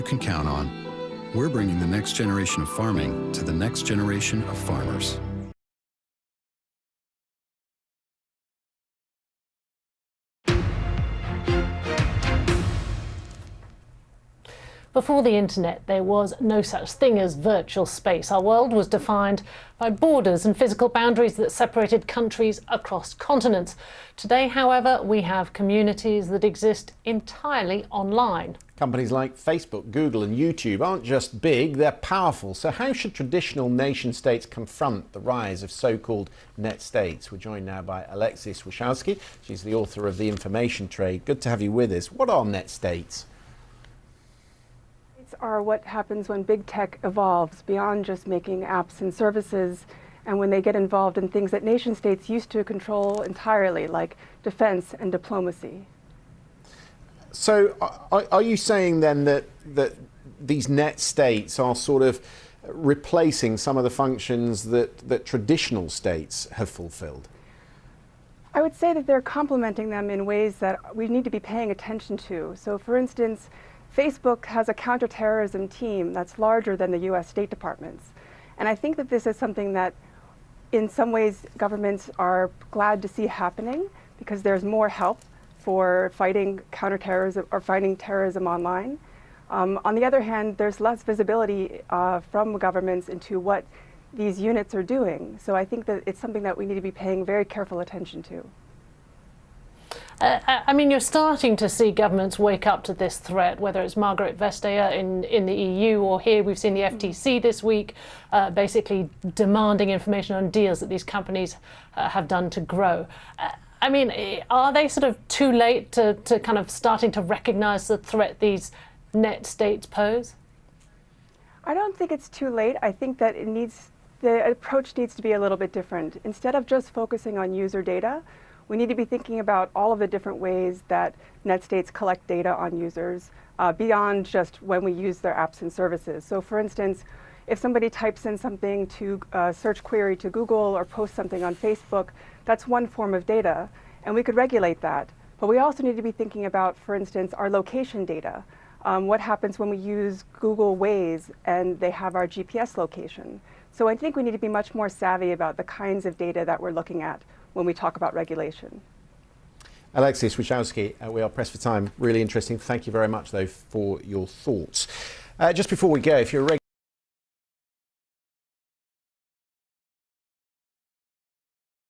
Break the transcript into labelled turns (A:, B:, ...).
A: you can count on. We're bringing the next generation of farming to the next generation of farmers.
B: Before the internet, there was no such thing as virtual space. Our world was defined by borders and physical boundaries that separated countries across continents. Today, however, we have communities that exist entirely online.
C: Companies like Facebook, Google and YouTube aren't just big, they're powerful. So how should traditional nation states confront the rise of so-called net states? We're joined now by Alexis Wichowski. She's the author of The Information Trade. Good to have you with us. What are net states?
D: Are what happens when big tech evolves beyond just making apps and services, and when they get involved in things that nation states used to control entirely, like defense and diplomacy.
C: So are you saying then that these net states are sort of replacing some of the functions that traditional states have fulfilled?
D: I would say that they're complementing them in ways that we need to be paying attention to. So for instance, Facebook has a counterterrorism team that's larger than the US State Department's. And I think that this is something that in some ways governments are glad to see happening, because there's more help for fighting counterterrorism or fighting terrorism online. On the other hand, there's less visibility from governments into what these units are doing. So I think that it's something that we need to be paying very careful attention to.
B: I mean, you're starting to see governments wake up to this threat, whether it's Margaret Vestager in the EU, or here we've seen the FTC this week basically demanding information on deals that these companies have done to grow. I mean, are they sort of too late to kind of starting to recognize the threat these net states pose?
D: I don't think it's too late. I think that the approach needs to be a little bit different. Instead of just focusing on user data, we need to be thinking about all of the different ways that net states collect data on users beyond just when we use their apps and services. So for instance, if somebody types in something to a search query to Google or posts something on Facebook, that's one form of data, and we could regulate that. But we also need to be thinking about, for instance, our location data. What happens when we use Google Waze and they have our GPS location? So I think we need to be much more savvy about the kinds of data that we're looking at when we talk about regulation.
C: Alexis Wichowski, we are pressed for time. Really interesting. Thank you very much, though, for your thoughts. Just before we go, if you're a